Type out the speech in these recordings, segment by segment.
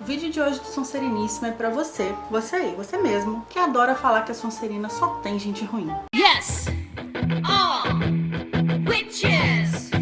O vídeo de hoje do Sonseriníssima é pra você aí, você mesmo, que adora falar que a Sonserina só tem gente ruim. Yes! All witches!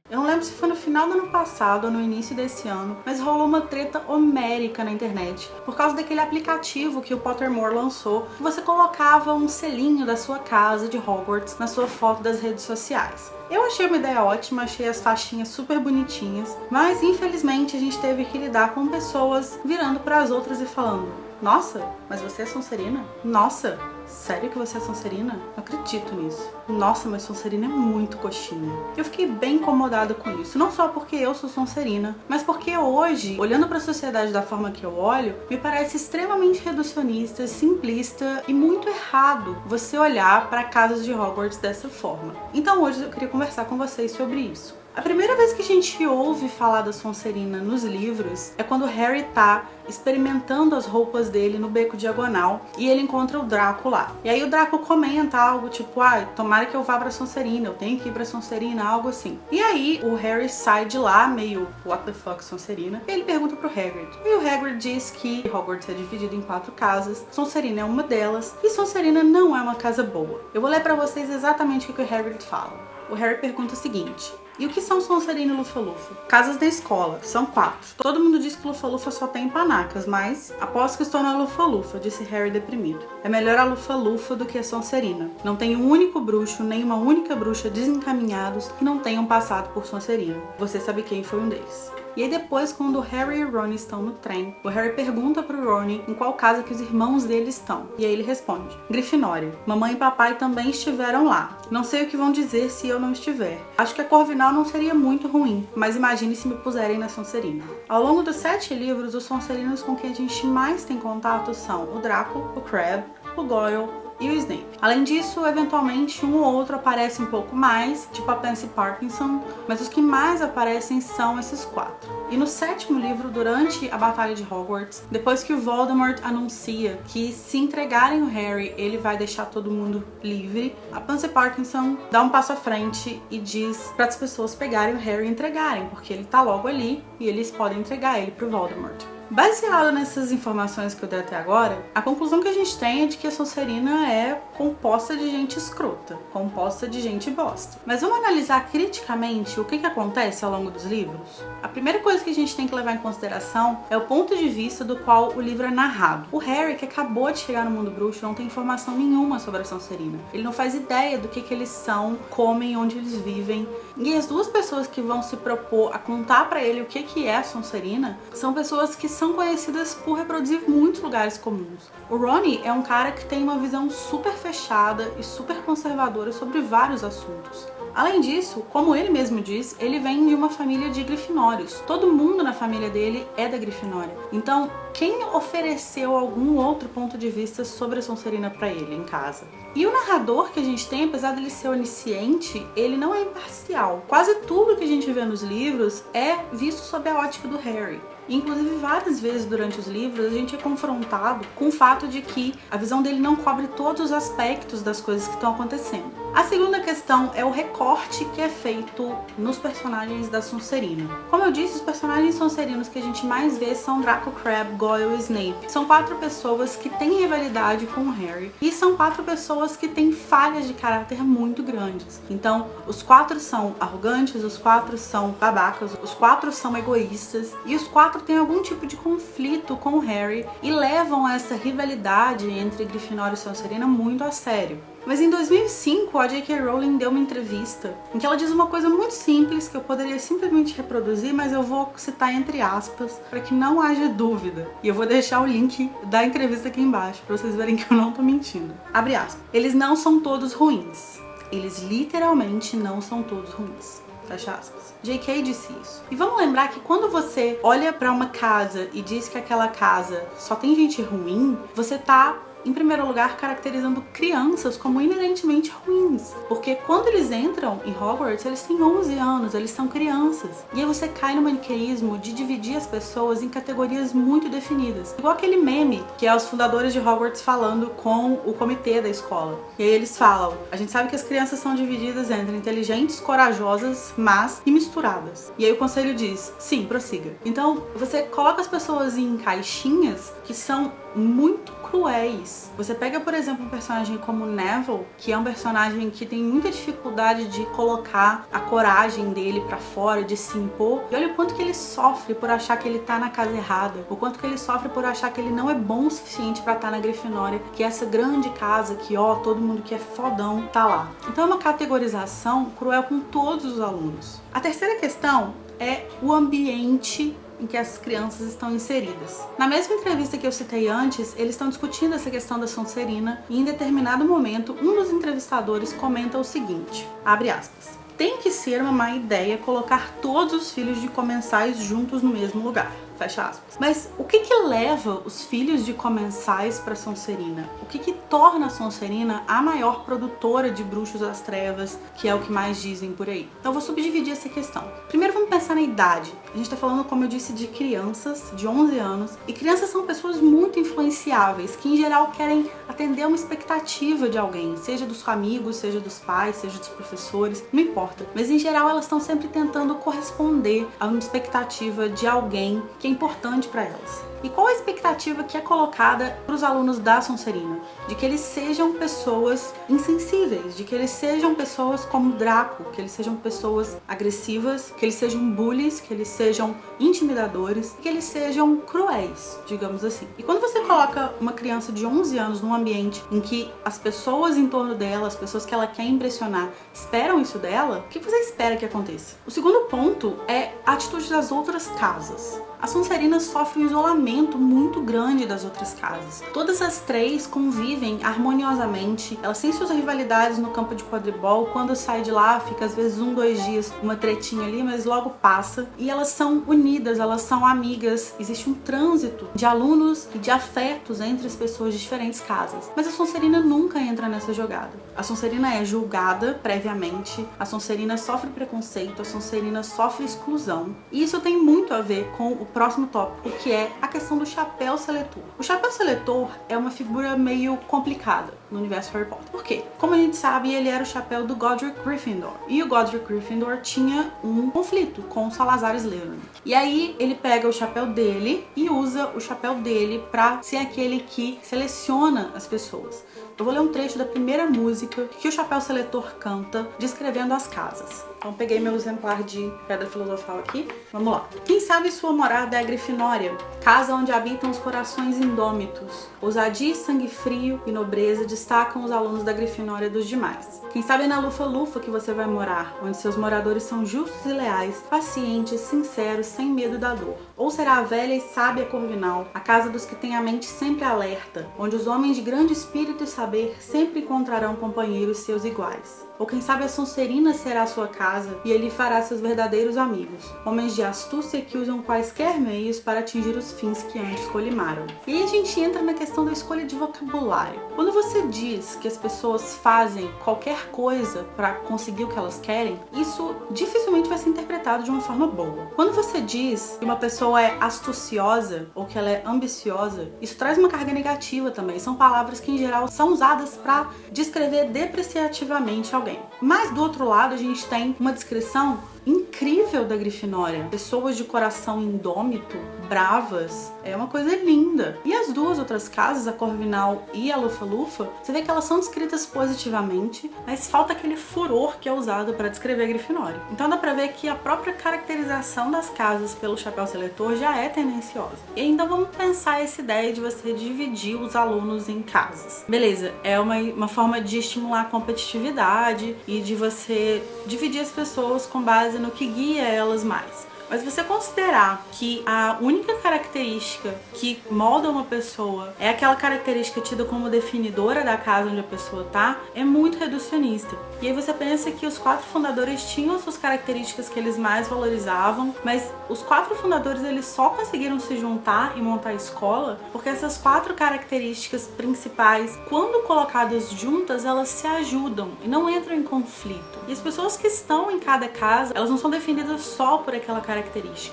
Eu não lembro se foi no final do ano passado ou no início desse ano, mas rolou uma treta homérica na internet por causa daquele aplicativo que o Pottermore lançou, que você colocava um selinho da sua casa de Hogwarts na sua foto das redes sociais. Eu achei uma ideia ótima, achei as faixinhas super bonitinhas, mas infelizmente a gente teve que lidar com pessoas virando para as outras e falando: nossa, mas você é Sonserina? Nossa, sério que você é Sonserina? Não acredito nisso. Nossa, mas Sonserina é muito coxinha. Eu fiquei bem incomodada com isso, não só porque eu sou Sonserina, mas porque hoje, olhando para a sociedade da forma que eu olho, me parece extremamente reducionista, simplista e muito errado você olhar para casas de Hogwarts dessa forma. Então hoje eu queria conversar com vocês sobre isso. A primeira vez que a gente ouve falar da Sonserina nos livros é quando o Harry tá experimentando as roupas dele no Beco Diagonal e ele encontra o Draco lá. E aí o Draco comenta algo tipo: tomara que eu vá pra Sonserina, eu tenho que ir pra Sonserina, algo assim. E aí o Harry sai de lá meio what the fuck Sonserina, e ele pergunta pro Hagrid. E o Hagrid diz que Hogwarts é dividido em 4 casas, Sonserina é uma delas e Sonserina não é uma casa boa. Eu vou ler pra vocês exatamente o que o Hagrid fala. O Harry pergunta o seguinte: e o que são Sonserina e Lufa-Lufa? Casas da escola, são 4. Todo mundo diz que Lufa-Lufa só tem panacas, mas aposto que estou na Lufa-Lufa, disse Harry deprimido. É melhor a Lufa-Lufa do que a Sonserina. Não tem um único bruxo, nem uma única bruxa desencaminhados que não tenham passado por Sonserina. Você sabe quem foi um deles. E aí depois, quando o Harry e o Ron estão no trem, o Harry pergunta pro Ron em qual casa que os irmãos dele estão. E aí ele responde: Grifinória. Mamãe e papai também estiveram lá. Não sei o que vão dizer se eu não estiver. Acho que a Corvinal não seria muito ruim, mas imagine se me puserem na Sonserina. Ao longo dos 7 livros, os Sonserinos com quem a gente mais tem contato são o Draco, o Crabbe, o Goyle e o Snape. Além disso, eventualmente um ou outro aparece um pouco mais, tipo a Pansy Parkinson, mas os que mais aparecem são esses 4. E no 7º livro, durante a Batalha de Hogwarts, depois que o Voldemort anuncia que se entregarem o Harry, ele vai deixar todo mundo livre, a Pansy Parkinson dá um passo à frente e diz para as pessoas pegarem o Harry e entregarem, porque ele tá logo ali e eles podem entregar ele pro Voldemort. Baseado nessas informações que eu dei até agora, a conclusão que a gente tem é de que a Sonserina é composta de gente escrota, composta de gente bosta. Mas vamos analisar criticamente o que acontece ao longo dos livros? A primeira coisa que a gente tem que levar em consideração é o ponto de vista do qual o livro é narrado. O Harry, que acabou de chegar no mundo bruxo, não tem informação nenhuma sobre a Sonserina. Ele não faz ideia do que eles são, comem, onde eles vivem. E as duas pessoas que vão se propor a contar pra ele o que é a Sonserina são pessoas que são conhecidas por reproduzir muitos lugares comuns. O Rony é um cara que tem uma visão super fechada e super conservadora sobre vários assuntos. Além disso, como ele mesmo diz, ele vem de uma família de grifinórios. Todo mundo na família dele é da Grifinória. Então, quem ofereceu algum outro ponto de vista sobre a Sonserina pra ele em casa? E o narrador que a gente tem, apesar dele ser onisciente, ele não é imparcial. Quase tudo que a gente vê nos livros é visto sob a ótica do Harry. Inclusive, várias vezes durante os livros, a gente é confrontado com o fato de que a visão dele não cobre todos os aspectos das coisas que estão acontecendo. A segunda questão é o recorte que é feito nos personagens da Sonserina. Como eu disse, os personagens sonserinos que a gente mais vê são Draco, Crabbe, Goyle e Snape. São 4 pessoas que têm rivalidade com o Harry e são 4 pessoas que têm falhas de caráter muito grandes. Então, os 4 são arrogantes, os 4 são babacas, os 4 são egoístas e os 4 têm algum tipo de conflito com o Harry e levam essa rivalidade entre Grifinória e Sonserina muito a sério. Mas em 2005, a J.K. Rowling deu uma entrevista em que ela diz uma coisa muito simples que eu poderia simplesmente reproduzir, mas eu vou citar entre aspas para que não haja dúvida. E eu vou deixar o link da entrevista aqui embaixo para vocês verem que eu não tô mentindo. Abre aspas. Eles não são todos ruins. Eles literalmente não são todos ruins. Fecha aspas. J.K. disse isso. E vamos lembrar que quando você olha pra uma casa e diz que aquela casa só tem gente ruim, você tá Em primeiro lugar, caracterizando crianças como inerentemente ruins, porque quando eles entram em Hogwarts, eles têm 11 anos, eles são crianças. E aí você cai no maniqueísmo de dividir as pessoas em categorias muito definidas. Igual aquele meme que é os fundadores de Hogwarts falando com o comitê da escola. E aí eles falam: a gente sabe que as crianças são divididas entre inteligentes, corajosas, más e misturadas. E aí o conselho diz: sim, prossiga. Então você coloca as pessoas em caixinhas que são muito cruéis. Você pega, por exemplo, um personagem como Neville, que é um personagem que tem muita dificuldade de colocar a coragem dele pra fora, de se impor, e olha o quanto que ele sofre por achar que ele tá na casa errada, o quanto que ele sofre por achar que ele não é bom o suficiente pra estar na Grifinória, que é essa grande casa que, ó, todo mundo que é fodão tá lá. Então é uma categorização cruel com todos os alunos. A terceira questão é o ambiente em que as crianças estão inseridas. Na mesma entrevista que eu citei antes, eles estão discutindo essa questão da Sonserina e em determinado momento, um dos entrevistadores comenta o seguinte, abre aspas: tem que ser uma má ideia colocar todos os filhos de comensais juntos no mesmo lugar. Fecha aspas. Mas o que leva os filhos de comensais para Sonserina? O que torna a Sonserina a maior produtora de bruxos das trevas, que é o que mais dizem por aí? Então eu vou subdividir essa questão. Primeiro vamos pensar na idade. A gente tá falando, como eu disse, de crianças de 11 anos. E crianças são pessoas muito influenciáveis, que em geral querem atender uma expectativa de alguém, seja dos amigos, seja dos pais, seja dos professores, não importa. Mas em geral elas estão sempre tentando corresponder a uma expectativa de alguém que é importante para elas. E qual a expectativa que é colocada para os alunos da Sonserina? De que eles sejam pessoas insensíveis, de que eles sejam pessoas como Draco, que eles sejam pessoas agressivas, que eles sejam bullies, que eles sejam intimidadores, que eles sejam cruéis, digamos assim. E quando você coloca uma criança de 11 anos num ambiente em que as pessoas em torno dela, as pessoas que ela quer impressionar, esperam isso dela, o que você espera que aconteça? O segundo ponto é a atitude das outras casas. A Sonserina sofre um isolamento muito grande das outras casas. Todas as três convivem harmoniosamente, elas têm suas rivalidades no campo de quadribol, quando sai de lá fica às vezes 2 dias uma tretinha ali, mas logo passa, e elas são unidas, elas são amigas, existe um trânsito de alunos e de afetos entre as pessoas de diferentes casas. Mas a Sonserina nunca entra nessa jogada. A Sonserina é julgada previamente, a Sonserina sofre preconceito, a Sonserina sofre exclusão, e isso tem muito a ver com o próximo tópico, que é a questão do chapéu seletor. O chapéu seletor é uma figura meio complicada no universo Harry Potter. Por quê? Como a gente sabe, ele era o chapéu do Godric Gryffindor. E o Godric Gryffindor tinha um conflito com o Salazar Slytherin. E aí ele pega o chapéu dele e usa o chapéu dele pra ser aquele que seleciona as pessoas. Eu vou ler um trecho da primeira música que o Chapéu Seletor canta, descrevendo as casas. Então peguei meu exemplar de Pedra Filosofal aqui. Vamos lá. Quem sabe sua morada é a Grifinória, casa onde habitam os corações indômitos. Ousadia, sangue frio e nobreza destacam os alunos da Grifinória dos demais. Quem sabe é na Lufa-Lufa que você vai morar, onde seus moradores são justos e leais, pacientes, sinceros, sem medo da dor. Ou será a velha e sábia Corvinal, a casa dos que têm a mente sempre alerta, onde os homens de grande espírito e saber sempre encontrarão companheiros seus iguais. Ou quem sabe a Sonserina será a sua casa e ele fará seus verdadeiros amigos, homens de astúcia que usam quaisquer meios para atingir os fins que antes colimaram. E aí a gente entra na questão da escolha de vocabulário. Quando você diz que as pessoas fazem qualquer coisa para conseguir o que elas querem, isso dificilmente vai ser interpretado de uma forma boa. Quando você diz que uma pessoa é astuciosa ou que ela é ambiciosa, isso traz uma carga negativa também. São palavras que em geral são usadas para descrever depreciativamente alguém. Mas do outro lado a gente tem uma descrição incrível da Grifinória. Pessoas de coração indômito, bravas, é uma coisa linda. E as duas outras casas, a Corvinal e a Lufa-Lufa, você vê que elas são descritas positivamente, mas falta aquele furor que é usado para descrever a Grifinória. Então dá pra ver que a própria caracterização das casas pelo Chapéu Seletor já é tendenciosa. E então vamos pensar essa ideia de você dividir os alunos em casas. Beleza, é uma forma de estimular a competitividade e de você dividir as pessoas com base no que guia elas mais. Mas você considerar que a única característica que molda uma pessoa é aquela característica tida como definidora da casa onde a pessoa tá, é muito reducionista. E aí você pensa que os 4 fundadores tinham suas características que eles mais valorizavam, mas os 4 fundadores eles só conseguiram se juntar e montar a escola porque essas 4 características principais, quando colocadas juntas, elas se ajudam e não entram em conflito. E as pessoas que estão em cada casa, elas não são definidas só por aquela característica.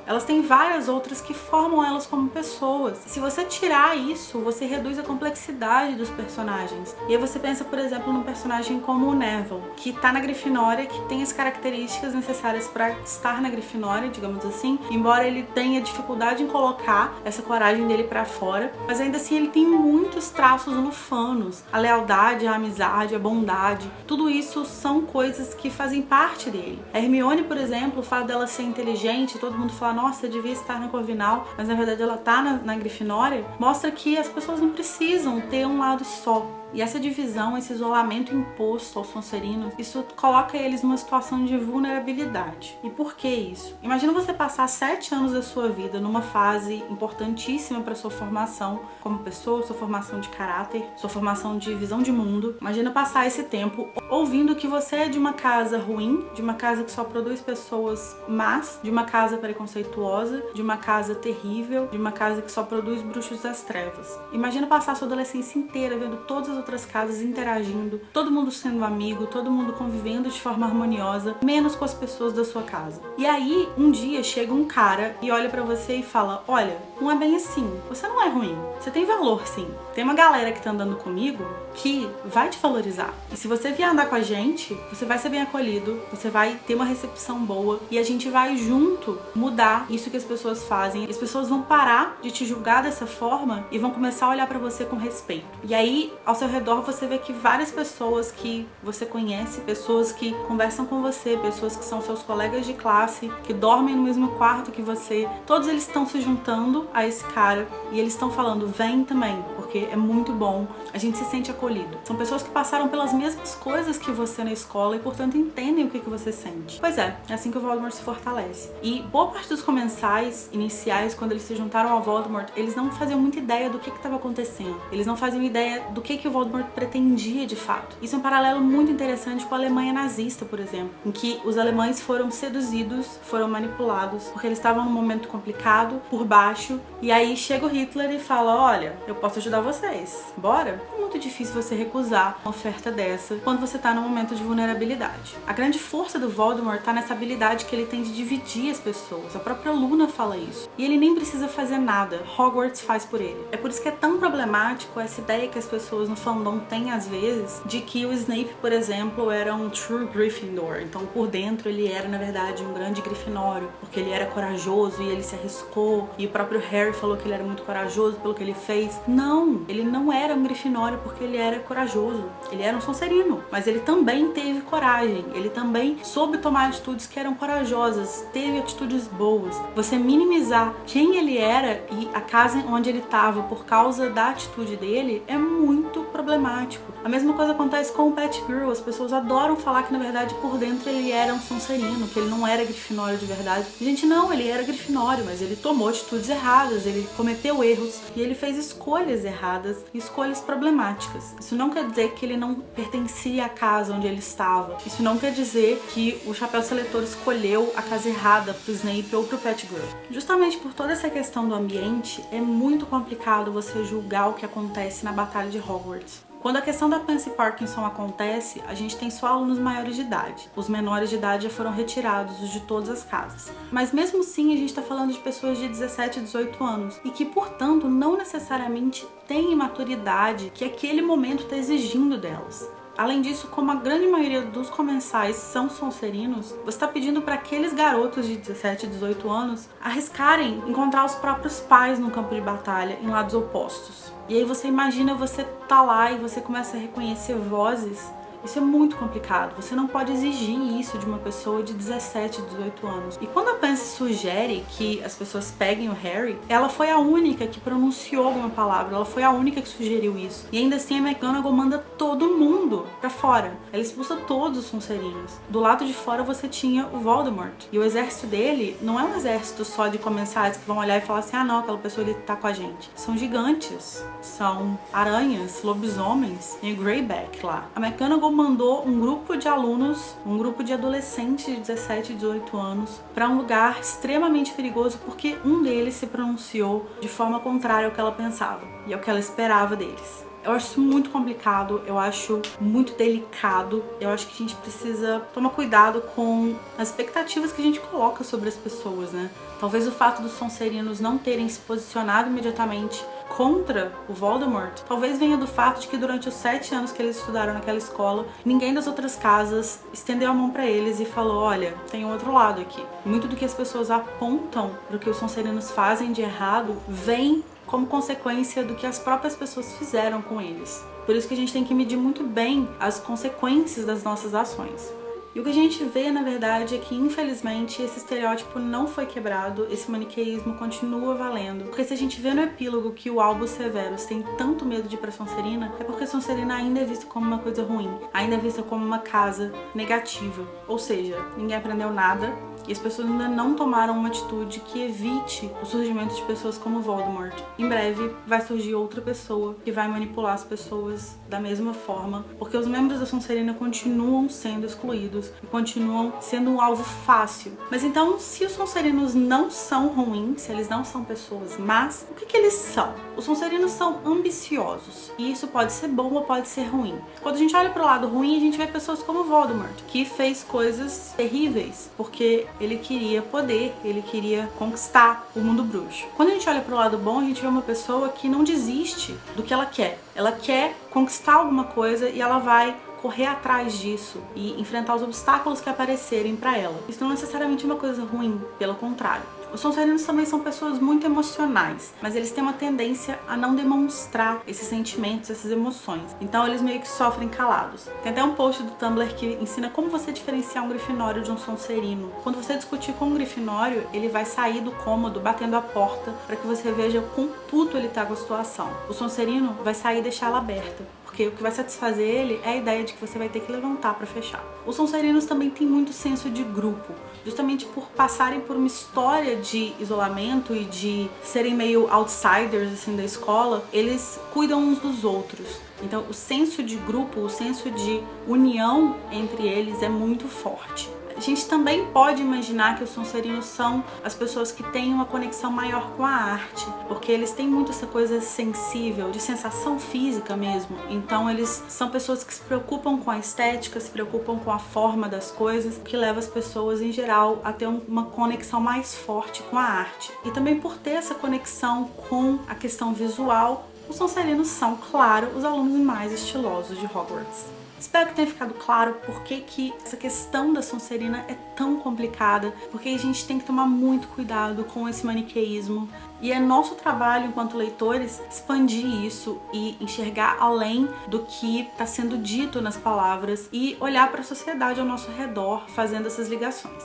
Elas têm várias outras que formam elas como pessoas. Se você tirar isso, você reduz a complexidade dos personagens. E aí você pensa, por exemplo, num personagem como o Neville, que tá na Grifinória, que tem as características necessárias para estar na Grifinória, digamos assim, embora ele tenha dificuldade em colocar essa coragem dele para fora, mas ainda assim ele tem muitos traços lufanos, a lealdade, a amizade, a bondade, tudo isso são coisas que fazem parte dele. A Hermione, por exemplo, o fato dela ser inteligente, todo mundo fala, nossa, devia estar na Corvinal, mas na verdade ela tá na Grifinória, mostra que as pessoas não precisam ter um lado só. E essa divisão, esse isolamento imposto aos Sonserinos, isso coloca eles numa situação de vulnerabilidade. E por que isso? Imagina você passar 7 anos da sua vida numa fase importantíssima para sua formação como pessoa, sua formação de caráter, sua formação de visão de mundo. Imagina passar esse tempo ouvindo que você é de uma casa ruim, de uma casa que só produz pessoas más, de uma casa preconceituosa, de uma casa terrível, de uma casa que só produz bruxos das trevas. Imagina passar a sua adolescência inteira vendo todas as outras casas interagindo, todo mundo sendo amigo, todo mundo convivendo de forma harmoniosa, menos com as pessoas da sua casa. E aí, um dia chega um cara e olha pra você e fala, olha, não é bem assim, você não é ruim, você tem valor sim. Tem uma galera que tá andando comigo que vai te valorizar. E se você vier andar com a gente, você vai ser bem acolhido, você vai ter uma recepção boa e a gente vai junto mudar isso que as pessoas fazem. As pessoas vão parar de te julgar dessa forma e vão começar a olhar pra você com respeito. E aí, ao seu redor, você vê que várias pessoas que você conhece, pessoas que conversam com você, pessoas que são seus colegas de classe, que dormem no mesmo quarto que você, todos eles estão se juntando a esse cara e eles estão falando, vem também, porque é muito bom, a gente se sente acolhido. São pessoas que passaram pelas mesmas coisas que você na escola e, portanto, entendem o que você sente. Pois é assim que o Voldemort se fortalece. E boa parte dos comensais iniciais, quando eles se juntaram ao Voldemort, eles não faziam muita ideia do que estava acontecendo. Eles não faziam ideia do que o Voldemort pretendia de fato. Isso é um paralelo muito interessante com a Alemanha nazista, por exemplo, em que os alemães foram seduzidos, foram manipulados, porque eles estavam num momento complicado, por baixo, e aí chega o Hitler e fala, olha, eu posso ajudar vocês, bora? É muito difícil você recusar uma oferta dessa quando você tá num momento de vulnerabilidade. A grande força do Voldemort tá nessa habilidade que ele tem de dividir as pessoas. A própria Luna fala isso. E ele nem precisa fazer nada. Hogwarts faz por ele. É por isso que é tão problemático essa ideia que as pessoas no fandom têm às vezes de que o Snape, por exemplo, era um true Gryffindor. Então por dentro ele era, na verdade, um grande grifinório, porque ele era corajoso e ele se arriscou. E o próprio Harry falou que ele era muito corajoso pelo que ele fez. Não, ele não era um grifinório porque ele era corajoso. Ele era um Sonserino, mas ele também teve coragem. Ele também soube tomar atitudes que eram corajosas, teve atitudes boas. Você minimizar quem ele era e a casa onde ele estava por causa da atitude dele é muito problemático. A mesma coisa acontece com o Pettigrew. As pessoas adoram falar que na verdade por dentro ele era um Sonserino, que ele não era grifinório de verdade. Gente, não, ele era grifinório, mas ele tomou atitudes erradas, ele cometeu erros e ele fez escolhas erradas, escolhas problemáticas. Isso não quer dizer que ele não pertencia à casa onde ele estava. Isso não quer dizer que o Chapéu Seletor escolheu a casa errada pro Snape ou pro Pettigrew. Justamente por toda essa questão do ambiente, é muito complicado você julgar o que acontece na Batalha de Hogwarts. Quando a questão da Pansy Parkinson acontece, a gente tem só alunos maiores de idade. Os menores de idade já foram retirados, os de todas as casas. Mas mesmo assim, a gente está falando de pessoas de 17 e 18 anos e que, portanto, não necessariamente têm maturidade que aquele momento está exigindo delas. Além disso, como a grande maioria dos comensais são Sonserinos, você está pedindo para aqueles garotos de 17 e 18 anos arriscarem encontrar os próprios pais no campo de batalha em lados opostos. E aí você imagina você tá lá e você começa a reconhecer vozes Isso é muito complicado. Você não pode exigir isso de uma pessoa de 17, 18 anos. E quando a Pansy sugere que as pessoas peguem o Harry, ela foi a única que pronunciou alguma palavra, ela foi a única que sugeriu isso. E ainda assim a McGonagall manda todo mundo pra fora. Ela expulsa todos os Sonserinos. Do lado de fora você tinha o Voldemort. E o exército dele não é um exército só de comensais que vão olhar e falar assim, ah não, aquela pessoa ali tá com a gente. São gigantes, são aranhas, lobisomens e o Greyback lá. A McGonagall mandou um grupo de alunos, um grupo de adolescentes de 17, 18 anos pra um lugar extremamente perigoso porque um deles se pronunciou de forma contrária ao que ela pensava e ao que ela esperava deles. Eu acho isso muito complicado, eu acho muito delicado, eu acho que a gente precisa tomar cuidado com as expectativas que a gente coloca sobre as pessoas, né? Talvez o fato dos Sonserinos não terem se posicionado imediatamente contra o Voldemort, talvez venha do fato de que durante os 7 anos que eles estudaram naquela escola, ninguém das outras casas estendeu a mão pra eles e falou, olha, tem um outro lado aqui. Muito do que as pessoas apontam do que os Sonserinos fazem de errado vem como consequência do que as próprias pessoas fizeram com eles. Por isso que a gente tem que medir muito bem as consequências das nossas ações. E o que a gente vê, na verdade, é que, infelizmente, esse estereótipo não foi quebrado, esse maniqueísmo continua valendo. Porque se a gente vê no epílogo que o Albus Severus tem tanto medo de ir pra Sonserina, é porque Sonserina ainda é vista como uma coisa ruim, ainda é vista como uma casa negativa. Ou seja, ninguém aprendeu nada, e as pessoas ainda não tomaram uma atitude que evite o surgimento de pessoas como Voldemort. Em breve vai surgir outra pessoa que vai manipular as pessoas da mesma forma, porque os membros da Sonserina continuam sendo excluídos e continuam sendo um alvo fácil. Mas então, se os Sonserinos não são ruins, se eles não são pessoas más, o que eles são? Os Sonserinos são ambiciosos, e isso pode ser bom ou pode ser ruim. Quando a gente olha pro lado ruim, a gente vê pessoas como Voldemort, que fez coisas terríveis, porque ele queria poder, ele queria conquistar o mundo bruxo. Quando a gente olha pro lado bom, a gente vê uma pessoa que não desiste do que ela quer. Ela quer conquistar alguma coisa e ela vai correr atrás disso e enfrentar os obstáculos que aparecerem pra ela. Isso não necessariamente é uma coisa ruim, pelo contrário. Os Sonserinos também são pessoas muito emocionais, mas eles têm uma tendência a não demonstrar esses sentimentos, essas emoções. Então eles meio que sofrem calados. Tem até um post do Tumblr que ensina como você diferenciar um Grifinório de um Sonserino. Quando você discutir com um Grifinório, ele vai sair do cômodo batendo a porta para que você veja quão puto ele tá com a situação. O Sonserino vai sair e deixar ela aberta, porque o que vai satisfazer ele é a ideia de que você vai ter que levantar para fechar. Os Sonserinos também têm muito senso de grupo, justamente por passarem por uma história de isolamento e de serem meio outsiders assim da escola, eles cuidam uns dos outros. Então o senso de grupo, o senso de união entre eles é muito forte. A gente também pode imaginar que os Sonserinos são as pessoas que têm uma conexão maior com a arte, porque eles têm muito essa coisa sensível, de sensação física mesmo. Então eles são pessoas que se preocupam com a estética, se preocupam com a forma das coisas, o que leva as pessoas em geral a ter uma conexão mais forte com a arte. E também por ter essa conexão com a questão visual, os Sonserinos são, claro, os alunos mais estilosos de Hogwarts. Espero que tenha ficado claro por que essa questão da Sonserina é tão complicada, porque a gente tem que tomar muito cuidado com esse maniqueísmo. E é nosso trabalho, enquanto leitores, expandir isso e enxergar além do que está sendo dito nas palavras e olhar para a sociedade ao nosso redor fazendo essas ligações.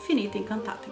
Finita Incantatem.